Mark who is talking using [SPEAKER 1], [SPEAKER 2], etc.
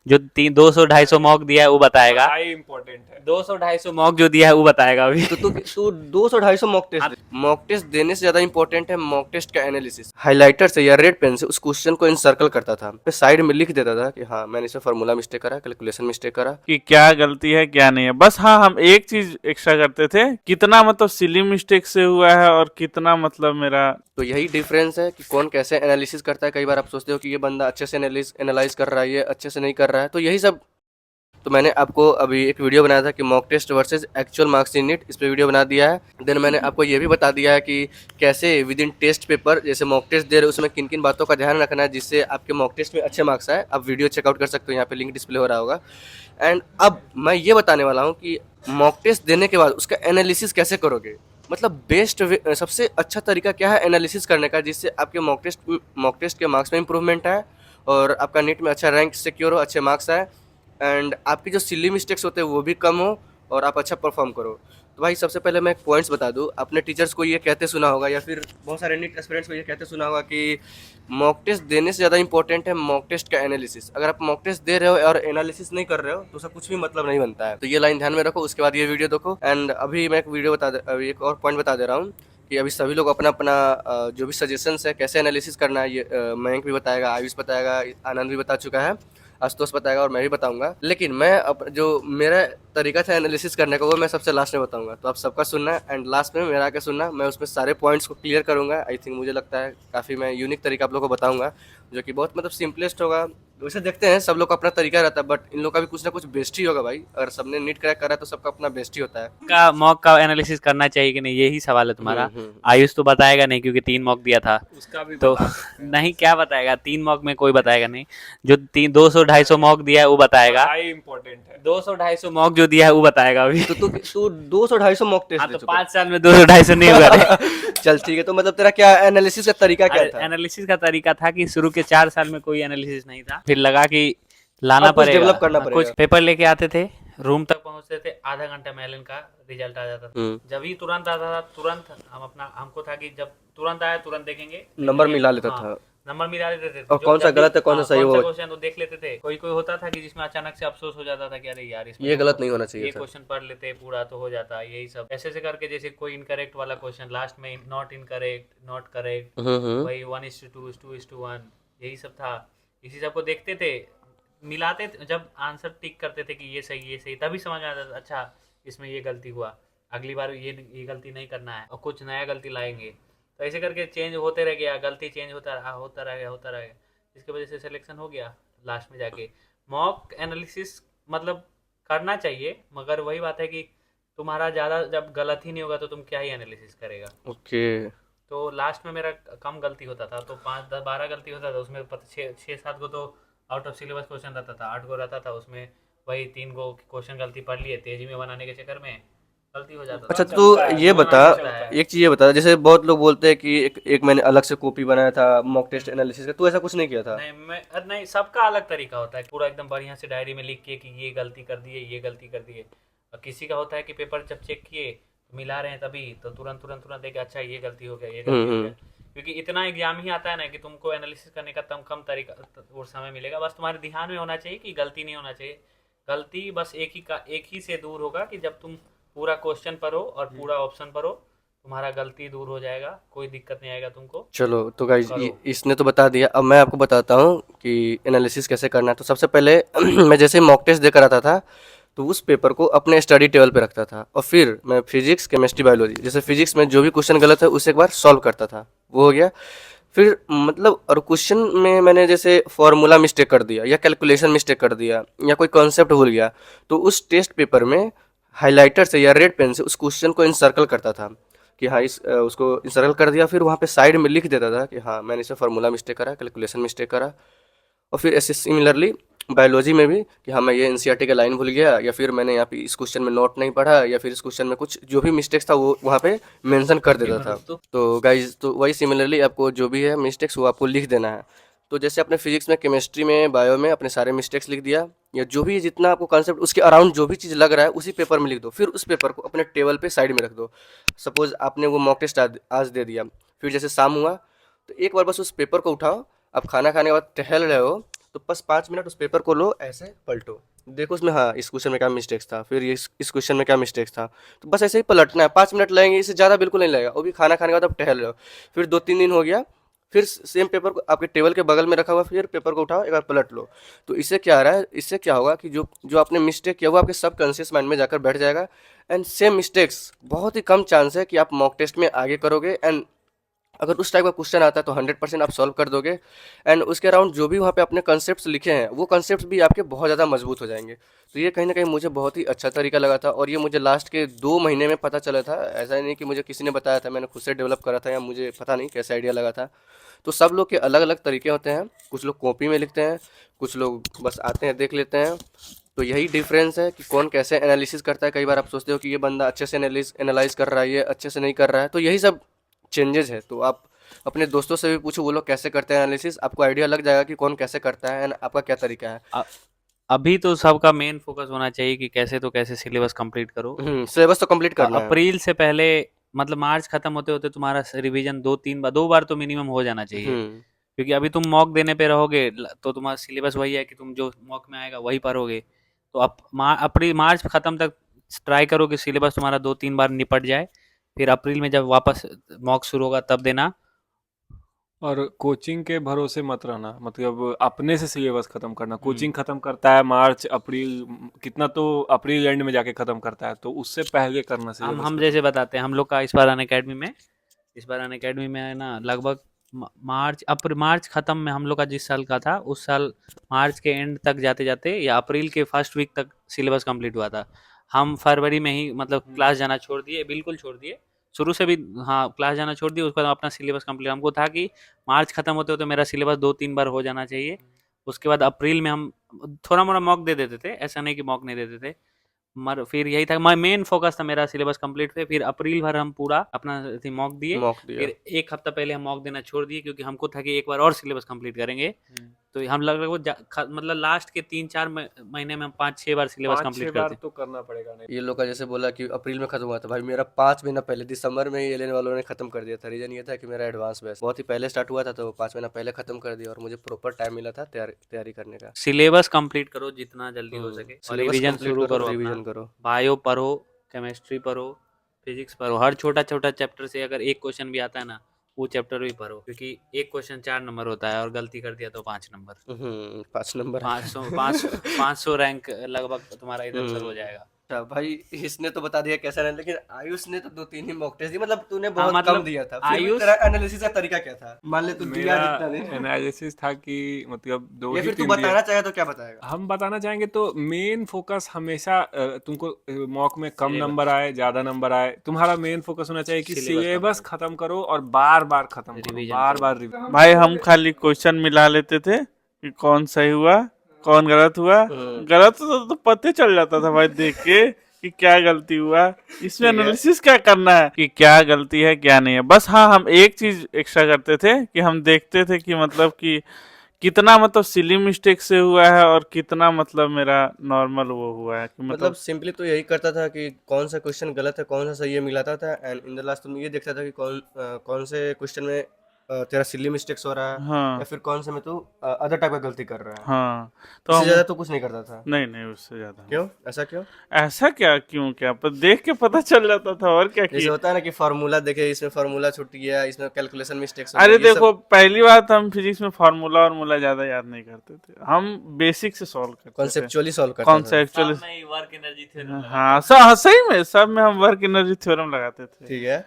[SPEAKER 1] जो 200-250 मॉक दिया है वो बताएगा।
[SPEAKER 2] हाई इम्पोर्टेंट है।
[SPEAKER 1] 200-250 मॉक जो दिया है वो बताएगा अभी।
[SPEAKER 3] तो 200-250 मॉक टेस्ट देने से ज्यादा इंपॉर्टेंट है मॉक टेस्ट का एनालिसिस। हाइलाइटर से या रेड पेन से उस क्वेश्चन को इंसर्कल करता था, फिर साइड में लिख देता था कि हाँ मैंने इसमें फार्मूला मिस्टेक करा, कैलकुलेशन मिस्टेक करा।
[SPEAKER 2] कि क्या गलती है क्या नहीं है। बस हाँ, हम एक चीज एक्स्ट्रा करते थे, कितना मतलब सिली मिस्टेक से हुआ है और कितना मतलब मेरा।
[SPEAKER 3] तो यही डिफरेंस है कि कौन कैसे एनालिसिस करता है। कई बार आप सोचते हो कि ये बंदा अच्छे से एनालाइज कर रहा है, ये अच्छे से नहीं कर रहा है, तो यही सब। तो मैंने आपको अभी एक वीडियो बनाया था कि mock test versus actual marks in NEET, इस पे वीडियो बना दिया है। देन मैंने आपको ये भी बता दिया है कि कैसे विद इन टेस्ट पेपर जैसे मॉक टेस्ट दे रहे हो उसमें किन किन बातों का ध्यान रखना है जिससे आपके मॉक टेस्ट में अच्छे मार्क्स आए। आप वीडियो चेकआउट कर सकते हो, यहाँ पे लिंक डिस्प्ले हो रहा होगा। एंड अब मैं ये बताने वाला हूँ कि मॉक टेस्ट देने के बाद उसका एनालिसिस कैसे करोगे, मतलब बेस्ट सबसे अच्छा तरीका क्या है एनालिसिस करने का जिससे आपके मॉक टेस्ट के मार्क्स में इंप्रूवमेंट आए और आपका नीट में अच्छा रैंक सिक्योर हो, अच्छे मार्क्स आए एंड आपकी जो सिली मिस्टेक्स होते हैं वो भी कम हो और आप अच्छा परफॉर्म करो। तो भाई सबसे पहले मैं एक पॉइंट्स बता दूं, अपने टीचर्स को ये कहते सुना होगा या फिर बहुत सारे नीट एस्पिरेंट्स को ये कहते सुना होगा कि मॉक टेस्ट देने से ज़्यादा इंपॉर्टेंट है मॉक टेस्ट का एनालिसिस। अगर आप मॉक टेस्ट दे रहे हो और एनालिसिस नहीं कर रहे हो तो उसका कुछ भी मतलब नहीं बनता है। तो ये लाइन ध्यान में रखो, उसके बाद ये वीडियो देखो। एंड अभी मैं अभी एक और पॉइंट बता दे रहा हूँ कि अभी सभी लोग अपना अपना जो भी सजेशंस है कैसे एनालिसिस करना है, ये मयंक भी बताएगा, आयुष बताएगा, आनंद भी बता चुका है, आशुतोष बताएगा और मैं भी बताऊंगा। लेकिन मैं जो मेरा तरीका था एनालिसिस करने का वो मैं सबसे लास्ट में बताऊंगा। तो आप सबका सुनना एंड लास्ट में मेरा आके सुनना, मैं उसमें सारे पॉइंट्स को क्लियर करूंगा। आई थिंक मुझे लगता है काफ़ी मैं यूनिक तरीका आप लोगों को बताऊंगा जो कि बहुत मतलब सिंपलेस्ट होगा। वैसे देखते हैं सब लोग का अपना तरीका रहता है बट इन लोग का भी कुछ ना कुछ बेस्ट ही होगा भाई। अगर सबने नीट क्रैक करा है तो सबका अपना बेस्ट ही होता है।
[SPEAKER 1] का मॉक का एनालिसिस करना चाहिए कि नहीं, यही सवाल है तुम्हारा। आयुष तो बताएगा नहीं क्योंकि 3 मॉक दिया था।
[SPEAKER 2] उसका भी
[SPEAKER 1] तो
[SPEAKER 2] बता सकते हैं।
[SPEAKER 1] नहीं, क्या बताएगा, 3 मॉक में कोई बताएगा नहीं। जो 200-250 मॉक दिया है वो बताएगा।
[SPEAKER 2] हाई इम्पोर्टेंट है।
[SPEAKER 1] 200-250 मॉक जो दिया है वो बताएगा अभी।
[SPEAKER 3] तो 200-250 मॉक टेस्ट
[SPEAKER 1] हाँ
[SPEAKER 3] दे
[SPEAKER 1] तो
[SPEAKER 3] चुका
[SPEAKER 1] 5 साल में 200-250 नहीं हुआ रे।
[SPEAKER 3] चल ठीक है, तो मतलब तेरा क्या एनालिसिस का तरीका क्या था?
[SPEAKER 1] एनालिसिस का तरीका था कि शुरू के 4 साल में कोई एनालिसिस नहीं था, फिर लगा कि लाना
[SPEAKER 3] अब कुछ
[SPEAKER 1] पड़ेगा।
[SPEAKER 3] डेवलप करना
[SPEAKER 1] हाँ,
[SPEAKER 3] पड़ेगा।
[SPEAKER 1] कुछ पेपर लेके आते थे, रूम तक पहुंचते थे, आधा घंटा में एलन का रिजल्ट आ जाता था। जब ही तुरंत आता था, तुरंत हम अपना, हमको था कि जब तुरंत आया तुरंत देखेंगे,
[SPEAKER 3] नंबर मिला लेता
[SPEAKER 1] हाँ,
[SPEAKER 3] था
[SPEAKER 1] नंबर मिला लेते थे।
[SPEAKER 3] और कौन सा गलत है कौन सा सही
[SPEAKER 1] कौन सा
[SPEAKER 3] हो।
[SPEAKER 1] क्वेश्चन तो देख लेते थे। कोई कोई होता था कि जिसमें अचानक से अफसोस हो जाता था कि अरे यार इसमें
[SPEAKER 3] ये
[SPEAKER 1] तो
[SPEAKER 3] गलत नहीं होना चाहिए
[SPEAKER 1] ये
[SPEAKER 3] था।
[SPEAKER 1] क्वेश्चन पढ़ लेते पूरा तो हो जाता। यही सब ऐसे ऐसे करके, जैसे कोई इनकरेक्ट वाला क्वेश्चन लास्ट में, नॉट इनकरेक्ट, नॉट करेक्ट, वही 1:2, 2:1, यही सब था। इसी सब को देखते थे, मिलाते थे, जब आंसर टिक करते थे कि ये सही, तभी समझ में आता था अच्छा इसमें ये गलती हुआ, अगली बार ये गलती नहीं करना है और कुछ नया गलती लाएंगे। तो ऐसे करके चेंज होते रह गया, गलती चेंज होता रह गया। इसकी वजह से सिलेक्शन हो गया लास्ट में जाके। मॉक एनालिसिस मतलब करना चाहिए, मगर वही बात है कि तुम्हारा ज़्यादा जब गलत ही नहीं होगा तो तुम क्या ही एनालिसिस करेगा।
[SPEAKER 3] ओके।
[SPEAKER 1] तो लास्ट में मेरा कम गलती होता था, तो 5, 10, 12 गलती होता था, उसमें 6, 7 को तो आउट ऑफ सिलेबस क्वेश्चन रहता था, 8 को रहता था, उसमें वही 3 को क्वेश्चन गलती पढ़ लिए, तेजी में बनाने के चक्कर में गलती हो जाता
[SPEAKER 3] अच्छा
[SPEAKER 1] था।
[SPEAKER 3] तो ये बता,
[SPEAKER 1] है।
[SPEAKER 3] एक चीज ये बता, जैसे बहुत लोग बोलते हैं कि एक मैंने अलग से कॉपी बनाया था मॉक टेस्ट एनालिसिस का, तू ऐसा कुछ नहीं किया था?
[SPEAKER 1] नहीं, नहीं, सबका अलग तरीका होता है, पूरा एकदम बढ़िया से डायरी में लिख के कि ये गलती कर दी है, ये गलती कर दी है। और किसी का होता है कि पेपर जब चेक किए तो मिला रहे हैं तभी तो तुरंत देखे अच्छा ये गलती हो गया, ये गलती हो गया। क्योंकि इतना एग्जाम ही आता है ना कि तुमको एनालिसिस करने का कम तरीका और समय मिलेगा। बस तुम्हारे ध्यान में होना चाहिए कि गलती नहीं होना चाहिए। गलती बस एक ही से दूर होगा कि जब तुम पूरा क्वेश्चन पढ़ो और पूरा ऑप्शन पढ़ो, तुम्हारा गलती दूर हो जाएगा, कोई दिक्कत नहीं आएगा तुमको।
[SPEAKER 3] चलो तो गाइज
[SPEAKER 1] करो।
[SPEAKER 3] इसने तो बता दिया, अब मैं आपको बताता हूँ कि एनालिसिस कैसे करना है। तो सबसे पहले मैं जैसे मॉक टेस्ट देकर आता था तो उस पेपर को अपने स्टडी टेबल पे रखता था और फिर मैं फिजिक्स केमिस्ट्री बायोलॉजी, जैसे फिजिक्स में जो भी क्वेश्चन गलत है उसे एक बार सॉल्व करता था, वो हो गया। फिर मतलब और क्वेश्चन में मैंने जैसे फॉर्मूला मिस्टेक कर दिया या कैलकुलेशन मिस्टेक कर दिया या कोई कॉन्सेप्ट भूल गया तो उस टेस्ट पेपर में हाइलाइटर से या रेड पेन से उस क्वेश्चन को इंसर्कल करता था कि हाँ उसको इंसर्कल कर दिया, फिर वहाँ पे साइड में लिख देता था कि हाँ मैंने इसमें फार्मूला मिस्टेक करा, कैलकुलेशन मिस्टेक करा। और फिर ऐसे सिमिलरली बायोलॉजी में भी कि हाँ मैं ये एनसीईआरटी का लाइन भूल गया या फिर मैंने यहाँ पे इस क्वेश्चन में नोट नहीं पढ़ा या फिर इस क्वेश्चन में कुछ जो भी मिस्टेक्स था वो वहाँ पे मेंशन कर देता था। तो गाइज तो वही सिमिलरली आपको जो भी है मिस्टेक्स वो आपको लिख देना है। तो जैसे अपने फिजिक्स में, केमिस्ट्री में, बायो में अपने सारे मिस्टेक्स लिख दिया या जो भी जितना आपको कॉन्सेप्ट उसके अराउंड जो भी चीज़ लग रहा है उसी पेपर में लिख दो। फिर उस पेपर को अपने टेबल पे साइड में रख दो। सपोज आपने वो मॉक टेस्ट आज दे दिया, फिर जैसे शाम हुआ तो एक बार बस उस पेपर को उठाओ, आप खाना खाने के बाद टहल रहे हो तो बस 5 मिनट उस पेपर को लो, ऐसे पलटो, देखो उसमें हाँ इस क्वेश्चन में क्या मिस्टेक्स था, फिर इस क्वेश्चन में क्या मिस्टेक्स था, तो बस ऐसे ही पलटना है। 5 मिनट लगेंगे, इससे ज़्यादा बिल्कुल नहीं लगेगा। वो भी खाना खाने के बाद आप टहल रहे हो, फिर 2-3 दिन हो गया, फिर सेम पेपर को आपके टेबल के बगल में रखा हुआ, फिर पेपर को उठाओ, एक बार पलट लो। तो इससे क्या आ रहा है, इससे क्या होगा कि जो जो आपने मिस्टेक किया वो आपके सबकॉन्शियस माइंड में जाकर बैठ जाएगा। एंड सेम मिस्टेक्स बहुत ही कम चांस है कि आप मॉक टेस्ट में आगे करोगे। एंड अगर उस टाइप का क्वेश्चन आता है तो 100% आप सॉल्व कर दोगे। एंड उसके अराउंड जो भी वहाँ पे अपने कॉन्सेप्ट्स लिखे हैं वो कॉन्सेप्ट्स भी आपके बहुत ज़्यादा मजबूत हो जाएंगे। तो ये कहीं ना कहीं मुझे बहुत ही अच्छा तरीका लगा था, और ये मुझे लास्ट के 2 महीने में पता चला था। ऐसा नहीं कि मुझे किसी ने बताया था, मैंने खुद से डेवलप करा था, या मुझे पता नहीं कैसे आइडिया लगा था। तो सब लोग के अलग अलग तरीके होते हैं, कुछ लोग कॉपी में लिखते हैं, कुछ लोग बस आते हैं देख लेते हैं। तो यही डिफरेंस है कि कौन कैसे एनालिसिस करता है। कई बार आप सोचते हो कि ये बंदा अच्छे से एनालाइज कर रहा है, ये अच्छे से नहीं कर रहा है, तो यही सब चेंजेस है। तो आप अपने दोस्तों से भी पूछो वो लोग कैसे करते हैं एनालिसिस, आपको आइडिया लग जाएगा कि कौन कैसे करता है एंड आपका क्या तरीका है।
[SPEAKER 1] अभी तो सबका मेन फोकस होना चाहिए कि कैसे तो कैसे सिलेबस कंप्लीट करो।
[SPEAKER 3] सिलेबस तो कंप्लीट करना है।
[SPEAKER 1] अप्रैल से पहले, मतलब मार्च खत्म होते होते तुम्हारा रिवीजन 2 बार तो मिनिमम हो जाना चाहिए। क्योंकि अभी तुम मॉक देने पे रहोगे तो तुम्हारा सिलेबस वही है कि तुम जो मॉक में आएगा वही पढ़ोगे। तो अब अप्रैल मार्च खत्म तक ट्राई करो कि सिलेबस तुम्हारा 2-3 बार निपट जाए, फिर अप्रैल में जब वापस मॉक शुरू होगा तब देना।
[SPEAKER 4] और कोचिंग के भरोसे मत रहना, मतलब अपने से सिलेबस खत्म करना। कोचिंग खत्म करता है मार्च अप्रैल, कितना तो अप्रैल एंड में जाके खत्म करता है, तो उससे पहले करना सिलेबस
[SPEAKER 1] हम जैसे बताते हैं, हम लोग का इस बार अनअकैडमी में है ना, लगभग मार्च खत्म में हम लोग का जिस साल का था, उस साल मार्च के एंड तक जाते जाते या अप्रैल के फर्स्ट वीक तक सिलेबस कंप्लीट हुआ था। हम फरवरी में ही मतलब क्लास जाना छोड़ दिए, बिल्कुल छोड़ दिए, शुरू से भी हाँ क्लास जाना छोड़ दिए। उसके बाद अपना सिलेबस कंप्लीट, हमको था कि मार्च खत्म होते होते मेरा सिलेबस 2-3 बार हो जाना चाहिए। उसके बाद अप्रैल में हम थोड़ा मोड़ा मॉक दे देते थे, ऐसा नहीं कि मॉक नहीं देते थे, मर फिर यही था, मेन फोकस था मेरा सिलेबस कंप्लीट पे। फिर अप्रैल भर हम पूरा अपना मॉक दिए,
[SPEAKER 3] मॉक दिया।
[SPEAKER 1] फिर एक हफ्ता पहले हम मॉक देना छोड़ दिए क्योंकि हमको था कि एक बार और सिलेबस कंप्लीट करेंगे। तो हम लगभग मतलब लास्ट के 3-4 महीने में हम 5-6 बार सिलेबस
[SPEAKER 4] 5-6
[SPEAKER 1] कंप्लीट
[SPEAKER 4] बार
[SPEAKER 1] करते।
[SPEAKER 4] तो करना पड़ेगा। नहीं
[SPEAKER 3] ये लोग का जैसे बोला कि अप्रैल में खत्म हुआ था, भाई मेरा 5 महीना पहले दिसंबर में ही एलेन वालों ने खत्म कर दिया था। रीजन ये था कि मेरा एडवांस बैच बहुत ही पहले स्टार्ट हुआ था, तो 5 महीना पहले खत्म कर दिया, और मुझे प्रॉपर टाइम मिला था तैयारी करने का।
[SPEAKER 1] सिलेबस कंप्लीट करो जितना जल्दी हो सके, और
[SPEAKER 3] सिलेबस
[SPEAKER 1] रिवीजन
[SPEAKER 3] कंप्लीट
[SPEAKER 1] शुरू
[SPEAKER 3] करो,
[SPEAKER 1] करो,
[SPEAKER 3] रिवीजन
[SPEAKER 1] अपना
[SPEAKER 3] करो।
[SPEAKER 1] बायो पढ़ो, केमिस्ट्री पढ़ो, फिजिक्स पढ़ो, हर छोटा छोटा चैप्टर से अगर एक क्वेश्चन भी आता है ना, वो चैप्टर भी पढ़ो, क्योंकि एक क्वेश्चन 4 नंबर होता है और गलती कर दिया तो 5 नंबर।
[SPEAKER 3] 5 नंबर है।
[SPEAKER 1] 500 रैंक लगभग तुम्हारा इधर सर हो जाएगा।
[SPEAKER 3] अच्छा भाई, इसने तो बता दिया कैसा नहीं, लेकिन आयुष ने तो 2-3 ही मॉक टेस्ट दी, मतलब तूने बहुत
[SPEAKER 1] मतलब
[SPEAKER 3] कम दिया था। फिर भी
[SPEAKER 1] आयुष-
[SPEAKER 3] तेरा एनालिसिस का तरीका क्या था? मान ले तू दिया
[SPEAKER 4] मेरा
[SPEAKER 3] जितना नहीं,
[SPEAKER 4] एनालिसिस था कि मतलब दो
[SPEAKER 3] या
[SPEAKER 4] ही
[SPEAKER 3] फिर तू
[SPEAKER 4] 3 दिया।
[SPEAKER 3] बताना चाहे तो क्या बताएगा?
[SPEAKER 4] हम बताना चाहेंगे तो मेन फोकस हमेशा तुमको मॉक में कम नंबर आए ज्यादा नंबर आए, तुम्हारा मेन फोकस होना चाहिए कि सिलेबस खत्म करो और बार बार खत्म करो, बार बार रिवीजन।
[SPEAKER 2] भाई हम खाली क्वेश्चन मिला लेते थे कि कौन सही हुआ कौन गलत हुआ। गलत तो पते चल जाता था भाई देख के कि क्या गलती हुआ। इसमें एनालिसिस क्या करना है कि क्या गलती है क्या नहीं है। बस हाँ हम एक चीज एक्स्ट्रा करते थे कि हम देखते थे कि मतलब कि कितना मतलब सिली मिस्टेक से हुआ है और कितना मतलब मेरा नॉर्मल वो हुआ है कि
[SPEAKER 3] मतलब सिंपली तो यही करता था कि कौन सा क्वेश्चन गलत है कौन सा सही है मिलाता था। एंड इन द लास्ट तुम ये देखता था कि कौन से क्वेश्चन में तेरा सिली मिस्टेक्स हो रहा है,
[SPEAKER 2] हाँ
[SPEAKER 3] या फिर कौन से में तू अदर टाइप का गलती कर रहा है।
[SPEAKER 2] हाँ तो
[SPEAKER 3] इससे
[SPEAKER 2] हम
[SPEAKER 3] ज्यादा तो कुछ नहीं करता था।
[SPEAKER 2] नहीं उससे ज्यादा
[SPEAKER 3] क्यों? ऐसा क्यों?
[SPEAKER 2] ऐसा क्या क्यों क्या पर देख के पता चल जाता था और क्या
[SPEAKER 3] जैसे होता है ना कि फार्मूला देखे, इसमें फार्मूला छूट गया, इसमें कैलकुलेशन मिस्टेक्स हो
[SPEAKER 2] अरे
[SPEAKER 3] गई, ये
[SPEAKER 2] देखो
[SPEAKER 3] सब
[SPEAKER 2] पहली बात हम फिजिक्स में फार्मूला और मूला ज्यादा याद नहीं करते थे, हम बेसिक से सॉल्व करते थे,
[SPEAKER 3] कॉन्सेप्चुअली सॉल्व करता था।
[SPEAKER 2] कॉन्सेप्चुअली।
[SPEAKER 1] वर्क एनर्जी थ्योरम
[SPEAKER 2] हाँ सही में सब में हम वर्क एनर्जी थ्योरम लगाते थे।
[SPEAKER 3] ठीक है।